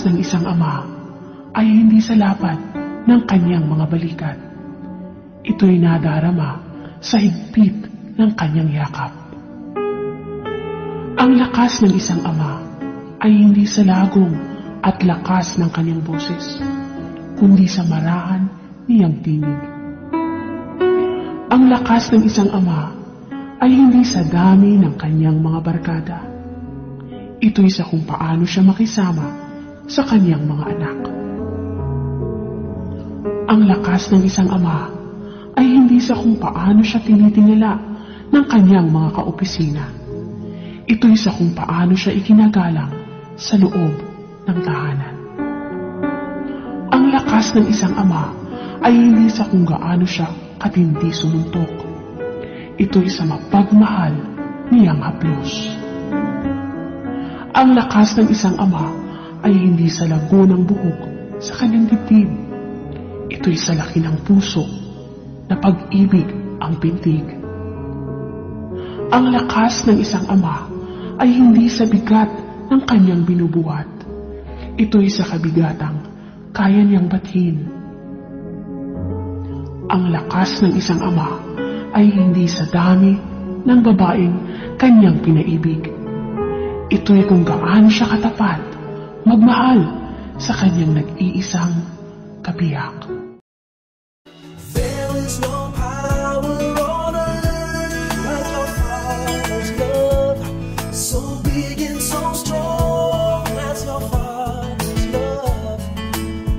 ng isang ama ay hindi sa lapad ng kanyang mga balikat. Ito'y nadarama sa higpit ng kanyang yakap. Ang lakas ng isang ama ay hindi sa lagong at lakas ng kanyang boses, kundi sa marahan niyang tinig. Ang lakas ng isang ama ay hindi sa dami ng kanyang mga barkada. Ito'y sa kung paano siya makisama sa kanyang mga anak. Ang lakas ng isang ama ay hindi sa kung paano siya tinitingala ng kanyang mga kaopisina. Ito'y sa kung paano siya ikinagalang sa loob ng tahanan. Ang lakas ng isang ama ay hindi sa kung gaano siya katindi sumuntok. Ito'y sa mapagmahal niyang haplos. Ang lakas ng isang ama ay hindi sa lago ng buhok sa kanyang dibdib. Ito'y sa laki ng puso na pag-ibig ang pintig. Ang lakas ng isang ama ay hindi sa bigat ng kanyang binubuhat. Ito'y sa kabigatang kaya niyang bathin. Ang lakas ng isang ama ay hindi sa dami ng babaeng kanyang pinaibig. Ito'y kung gaano siya katapat, magmahal sa kanyang nag-iisang kabiyak. There is no power on earth like your Father's love, so big and so strong as your Father's love.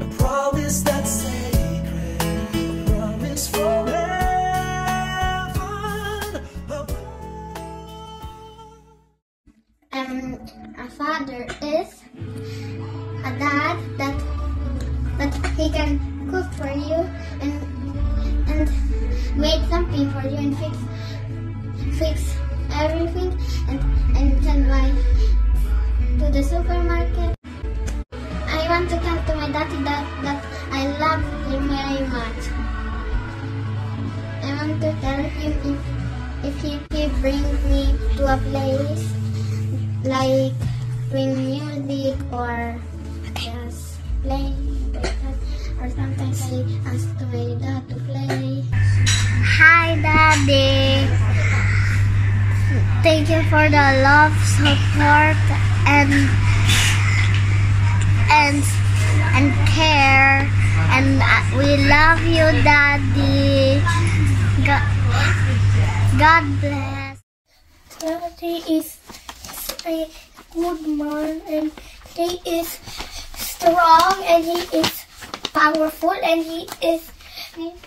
A promise that's sacred, a promise from heaven above. A father is a dad that he can cook for you and make something for you and fix everything and can buy to the supermarket. I want to tell to my daddy that I love him very much. I want to tell him if he brings me to a place like bring music or just play or sometimes I ask to my dad to play. Hi Daddy! Thank you for the love, support and care, and we love you Daddy. God bless. Daddy is a good man and he is strong and he is powerful and he is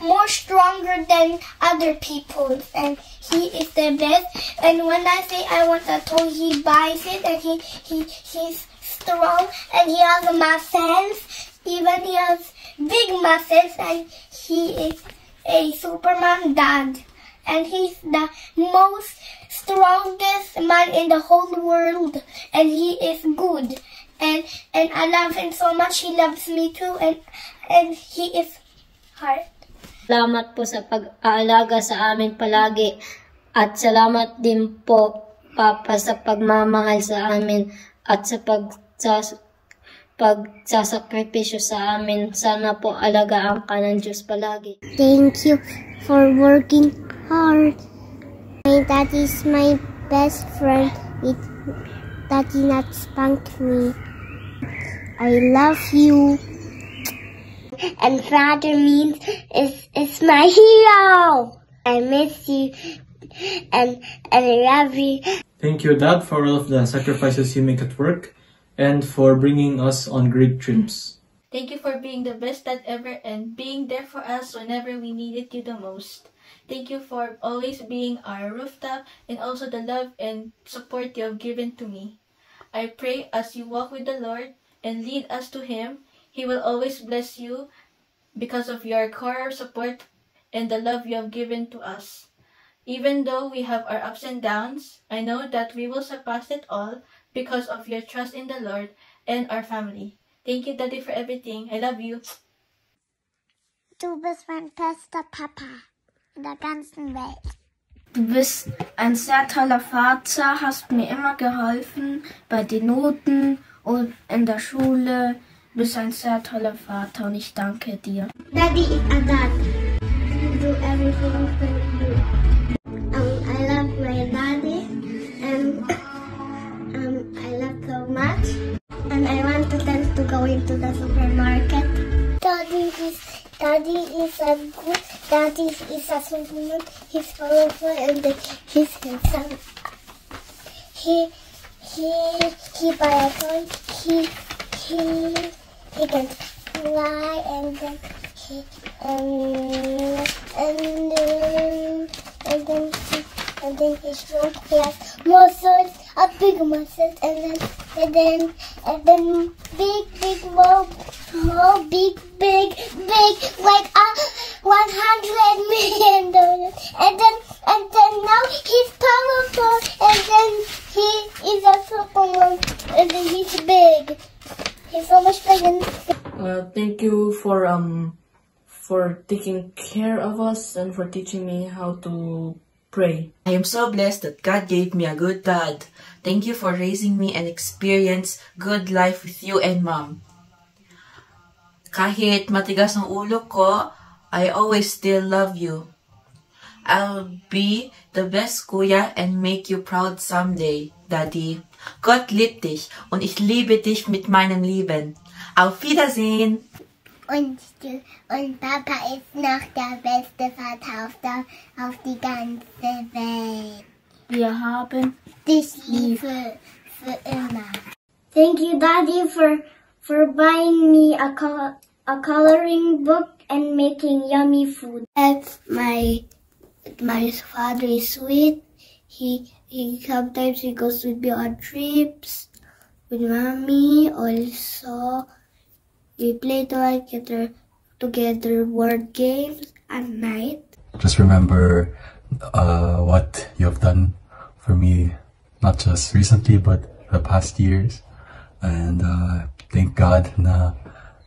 more stronger than other people and he is the best. And when I say I want a toy, he buys it and he's strong and he has muscles. Even he has big muscles and he is a Superman dad. And he's the most strongest man in the whole world. And he is good. And I love him so much. He loves me too. And he is hard. Salamat po sa pag-aalaga sa amin palagi. At salamat din po, Papa, sa pagmamahal sa amin at sa pagsasakripisyo sa amin. Sana po alagaan ka ng Diyos palagi. Thank you for working hard. My dad is my best friend. Daddy not spank me. I love you. And father means is my hero. I miss you and I love you. Thank you, Dad, for all of the sacrifices you make at work and for bringing us on great trips. Thank you for being the best dad ever and being there for us whenever we needed you the most. Thank you for always being our rooftop and also the love and support you have given to me. I pray as you walk with the Lord and lead us to Him, He will always bless you because of your core support and the love you have given to us. Even though we have our ups and downs, I know that we will surpass it all because of your trust in the Lord and our family. Thank you, Daddy, for everything. I love you. Du bist mein bester Papa in der ganzen Welt. Du bist ein sehr toller Vater, hast mir immer geholfen bei den Noten und in der Schule. Du bist ein sehr toller Vater und ich danke dir. Daddy is a dad. You do everything for you. I love my daddy, and I love so much. And I want to tell to go into the supermarket. Daddy is a good. Daddy is a superman. He's powerful and he's handsome. He buy a toy. He can fly and then and then he's strong. He has muscles, a big muscles, and then big more big like $100 million. And then now he's powerful, and then he is a superman, and then he's big. He's so much bigger. Thank you for taking care of us and for teaching me how to pray. I am so blessed that God gave me a good dad. Thank you for raising me and experience good life with you and Mom. Kahit matigas ang ulo ko, I always still love you. I'll be the best Kuya and make you proud someday, Daddy. Gott liebt dich und ich liebe dich mit meinem Leben. Auf Wiedersehen! Und Papa ist noch der beste Vater auf die ganze Welt. Wir haben Dich lieb für immer. Thank you, Daddy, for buying me a coloring book and making yummy food. My father is sweet. He sometimes he goes with me on trips with mommy. Also, we play together board games at night. Just remember what you have done for me, not just recently but the past years, and thank God na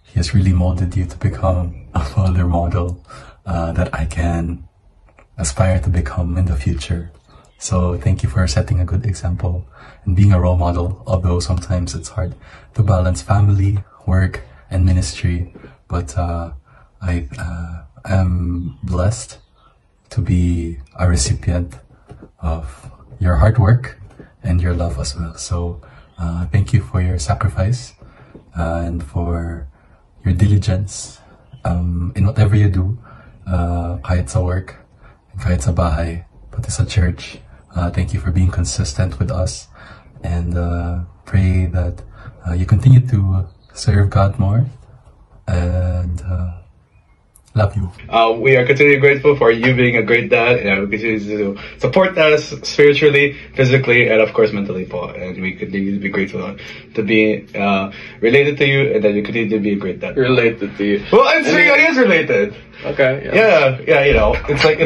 He has really molded you to become a father model that I can aspire to become in the future. So thank you for setting a good example and being a role model, although sometimes it's hard to balance family, work, and ministry. But I am blessed to be a recipient of your hard work and your love as well. So thank you for your sacrifice and for your diligence in whatever you do, kahit sa work, kahit sa bahay, pati sa church. Thank you for being consistent with us, and pray that you continue to serve God more, and love you. We are continually grateful for you being a great dad, and we continue to support us spiritually, physically, and of course mentally, Paul. And we continue to be grateful to be related to you, and that you continue to be a great dad. Related to you. Well, it is related. Okay. Yeah. You know, it's great,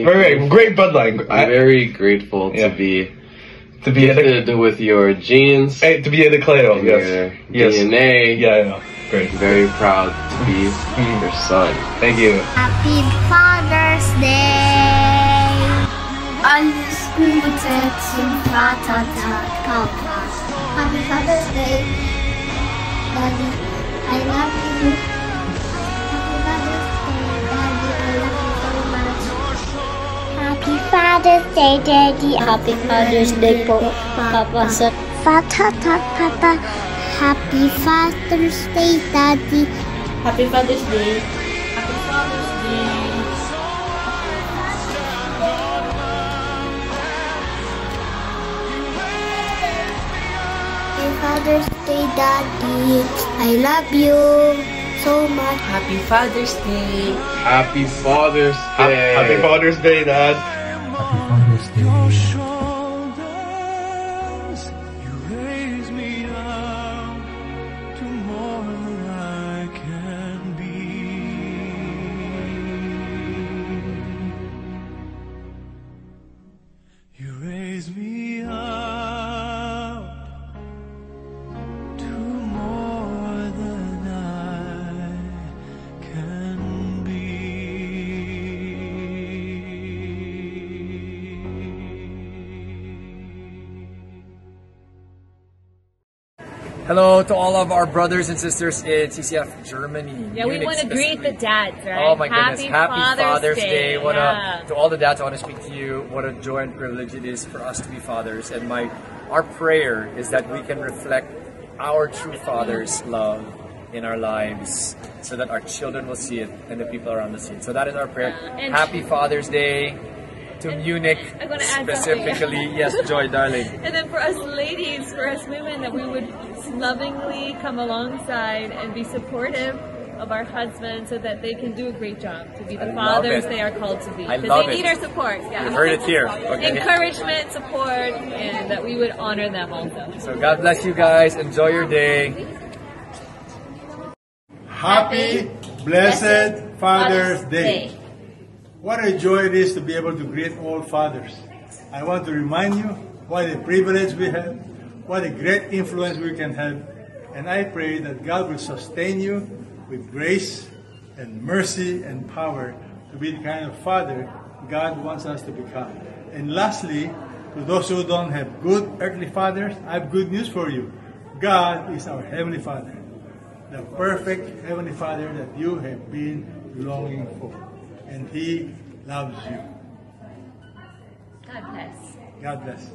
great bloodline. I'm very grateful to be connected with your genes, to be in the clado. Your DNA. Yeah. Great. Very proud to be your son. Thank you. Happy Father's Day! alles Gute zum Vatertag, Papa. Happy Father's Day, Daddy. I love you. Happy Father's Day, Daddy. Happy Father's Day po, Papa. Sa Vatertag, Papa. Happy Father's Day, Daddy. Happy Father's Day. Happy Father's Day. Happy Father's Day, Daddy. I love you so much. Happy Father's Day. Happy Father's Day. Happy Father's Day, Dad. Happy Father's Day. Hello to all of our brothers and sisters in CCF Germany. Yeah, we Munich want to greet the dads, right? Oh my goodness. Happy Father's Day. Yeah. To all the dads, I want to speak to you. What a joy and privilege it is for us to be fathers. And our prayer is that we can reflect our true Father's love in our lives so that our children will see it and the people around us see it. So that is our prayer. And Happy Father's Day to Munich I'm gonna add specifically. something. Yes, Joy, darling. And then for us ladies, for us women, that we would lovingly come alongside and be supportive of our husbands so that they can do a great job to be the fathers they are called to be. I Because love they it. need our support. Yeah. You heard it here. Okay. Encouragement, support, and that we would honor them also. So God bless you guys. Enjoy your day. Happy, blessed Father's Day. What a joy it is to be able to greet all fathers. I want to remind you what a privilege we have, what a great influence we can have, and I pray that God will sustain you with grace and mercy and power to be the kind of father God wants us to become. And lastly, to those who don't have good earthly fathers, I have good news for you. God is our Heavenly Father, the perfect Heavenly Father that you have been longing for. And He loves you. God bless. God bless.